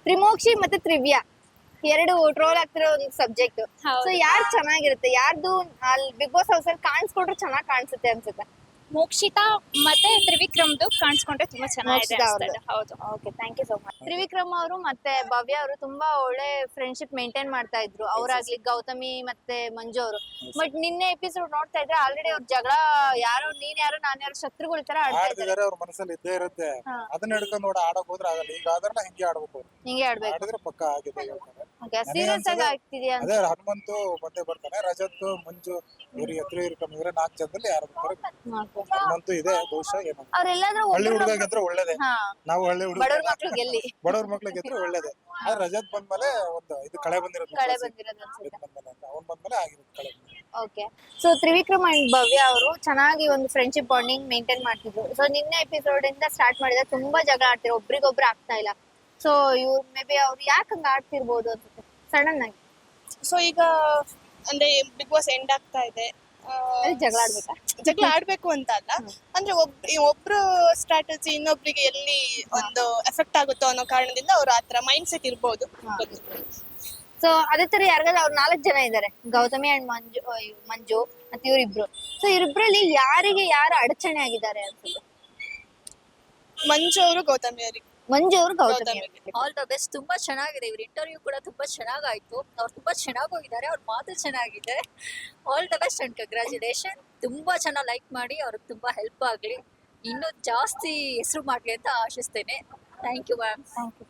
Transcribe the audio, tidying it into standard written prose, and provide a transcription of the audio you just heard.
ತ್ರಿಮೋಕ್ಷಿ ಮತ್ತೆ ತ್ರಿವ್ಯಾ ಎರಡು ಟ್ರೋಲ್ ಆಗ್ತಿರೋ ಒಂದು ಸಬ್ಜೆಕ್ಟ್. ಹೌದು. ಸೊ ಯಾರು ಚೆನ್ನಾಗಿರುತ್ತೆ, ಯಾರ್ದು ಅಲ್ಲಿ ಬಿಗ್ ಬಾಸ್ ಹೌಸ್ ಅಲ್ಲಿ ಕಾಣಿಸ್ಕೊಂಡ್ರೆ ಚೆನ್ನಾಗಿ ಕಾಣಿಸುತ್ತೆ ಅನ್ಸುತ್ತೆ? ಮೋಕ್ಷಿತಾ ಮತ್ತೆ ತ್ರಿವಿಕ್ರಮ್ದು ಕಾಣಿಸ್ಕೊಂಡ್ರೆ ತುಂಬಾ ಚೆನ್ನಾಗಿದೆ ಮೋಕ್ಷಿತಾ ಅನ್ಸ್ತದೆ. ಹೌದು. Okay, thank you so much. Trivikram ಅವರು ಮತ್ತೆ ಭವ್ಯ ಅವರು ತುಂಬಾ ಒಳ್ಳೆ ಫ್ರೆಂಡ್ಶಿಪ್ ಮೇಂಟೈನ್ ಮಾಡ್ತಾ ಇದ್ರು, ಅವರಾಗ್ಲಿ ಗೌತಮಿ ಮತ್ತೆ ಮಂಜು ಅವರು. ಬಟ್ ನಿನ್ನೆ ಎಪಿಸೋಡ್ ನೋಡ್ತಾ ಇದ್ರೆ ಆಲ್ರೆಡಿ ಅವ್ರ ಜಗಳ, ಯಾರೋ ನೀನ್ ಯಾರೋ ನಾನ್ ಯಾರೋ ಶತ್ರುಗಳ ತರ ಆಡ್ತಾ ಇದ್ದಾರೆ. ಆಡ್ತಿದಾರೆ, ಅವ್ರ ಮನಸ್ಸಲ್ಲಿ ಇದ್ದೇ ಇರುತ್ತೆ. ಹಾ. ಅದನ್ನ ಹಿಡ್ಕೊಂಡು ನೋಡಿ ಆಡಕ್ ಹೋದ್ರೆ ಆಗಲ್ಲ. ಈಗ ಆದ್ರೆ ಹಿಂಗೆ ಆಡ್ಬೇಕು, ಹಿಂಗೆ ಆಡ್ಬೇಕು. ಆಡಿದ್ರೆ ಪಕ್ಕ ಆಗಿದೆ ಹೇಳ್ತಾರೆ. ಓಕೆ, ಸೀರಿಯಸ್ ಆಗಿ ಆಗ್ತಿದ್ಯಾ ಅಂತ? ಅದೇ ಹನುಮಂತು ಬಂದೇ ಬರ್ತಾನೆ, ರಜತ್, ಮಂಜು ಇವರಿಗೆ ತ್ರಿವಿಕ್ರಮ್ ಇವರೇ 4 ಜನದಲ್ಲಿ ಯಾರು ಬರ್ತಾರೆ. ಹನುಮಂತು ಇದೆ ಬಹುಶಃ. ಏನು ಅವ್ರೆಲ್ಲಾದ್ರೂ ಹಳ್ಳಿ ಹುಡುಗ ಗೆದ್ರೆ ಒಳ್ಳೇದೇ. ಹಾ, ನಾವು ಹಳ್ಳಿ ಹುಡುಗ ಬಡವ್ರ ಮಕ್ಳು ಗೆಲ್ಲಿ. ಬಡವ್ರ ಮಕ್ಳು ಗೆದ್ರೆ ಒಳ್ಳೇದೇ. ಆದ್ರೆ ರಜತ್ ಬಂದ್ಮೇಲೆ ಒಂದು ಇದು ಕಳೆ ಬಂದಿರೋದು, ಕಳೆ ಬಂದಿರೋದು ಅನ್ಸುತ್ತೆ. ಅವ್ನ್ ಬಂದ್ಮೇಲೆ ಆಗಿರೋದು ಕಳೆ. ಓಕೆ, ಸೊ ತ್ರಿವಿಕ್ರಮ್ ಅಂಡ್ ಭವ್ಯ ಅವರು ಚೆನ್ನಾಗಿ ಒಂದು ಫ್ರೆಂಡ್ಶಿಪ್ ಬಾಂಡಿಂಗ್ ಮೇಂಟೈನ್ ಮಾಡ್ತಿದ್ರು. ಸೊ ನಿನ್ನೆ ಎಪಿಸೋಡ್ ಇಂದ ಸ್ಟಾರ್ಟ್ ಮಾಡಿದ್ರೆ ತುಂಬಾ ಜಗಳ ಆಡ್ತಿರೋ, ಒಬ್ರಿಗೊಬ್ರು ಆಗ್ತಾ ಇಲ್ಲ. ಸೊ ಇವ್ರು ಮೇ ಬಿ ಅವ್ರು ಯಾಕೆ ಹಂಗ ಆಡ್ತಿರ್ಬೋದು ಅನ್ಸುತ್ತೆ ಸಡನ್ ಆಗಿ? ಸೊ ಈಗ ಅಂದ್ರೆ ಬಿಗ್ ಬಾಸ್ ಎಂಡ್ ಆಗ್ತಾ ಇದೆ. ಜಗಳ ಆಡ್ಬೇಕಾ? ಜಗಳ ಆಡ್ಬೇಕು ಅಂತ ಅಲ್ಲ, ಅಂದ್ರೆ ಒಬ್ರು ಸ್ಟ್ರಾಟಜಿ ಇನ್ನೊಬ್ರಿಗೆ ಎಲ್ಲಿ ಒಂದು ಎಫೆಕ್ಟ್ ಆಗುತ್ತೋ ಅನ್ನೋ ಕಾರಣದಿಂದ ಅವ್ರು ಆತರ ಮೈಂಡ್ ಸೆಟ್ ಇರ್ಬೋದು. ಸೊ ಅದೇ ತರ ಯಾರಿಗಾದ್ರೂ ಅವ್ರು 4 ಜನ ಇದ್ದಾರೆ, ಗೌತಮಿ ಅಂಡ್ ಮಂಜು ಮತ್ತೆ ಇವ್ರಿಬ್ರು. ಸೊ ಇವ್ರಿಬ್ರಲ್ಲಿ ಯಾರಿಗೆ ಯಾರು ಅಡಚಣೆ ಆಗಿದ್ದಾರೆ ಅನ್ಸುತ್ತೆ? ಮಂಜು ಅವರು ಗೌತಮಿ ಅವರಿಗೆ. ಮಂಜು ಅವರು ಗೌತಮಿ. All the best. ತುಂಬಾ ಚೆನ್ನಾಗಿದೆ, ಇವ್ರ ಇಂಟರ್ವ್ಯೂ ಕೂಡ ತುಂಬಾ ಚೆನ್ನಾಗಾಯ್ತು. ಅವ್ರು ತುಂಬಾ ಚೆನ್ನಾಗಿ ಹೋಗಿದ್ದಾರೆ, ಅವ್ರ ಮಾತು ಚೆನ್ನಾಗಿದೆ. All the best and congratulation. ತುಂಬಾ ಚೆನ್ನಾಗಿ ಲೈಕ್ ಮಾಡಿ, ಅವ್ರಿಗೆ ತುಂಬಾ ಹೆಲ್ಪ್ ಆಗ್ಲಿ, ಇನ್ನೂ ಜಾಸ್ತಿ ಹೆಸರು ಮಾಡ್ಲಿ ಅಂತ ಆಶಿಸ್ತೇನೆ. Thank you ma'am.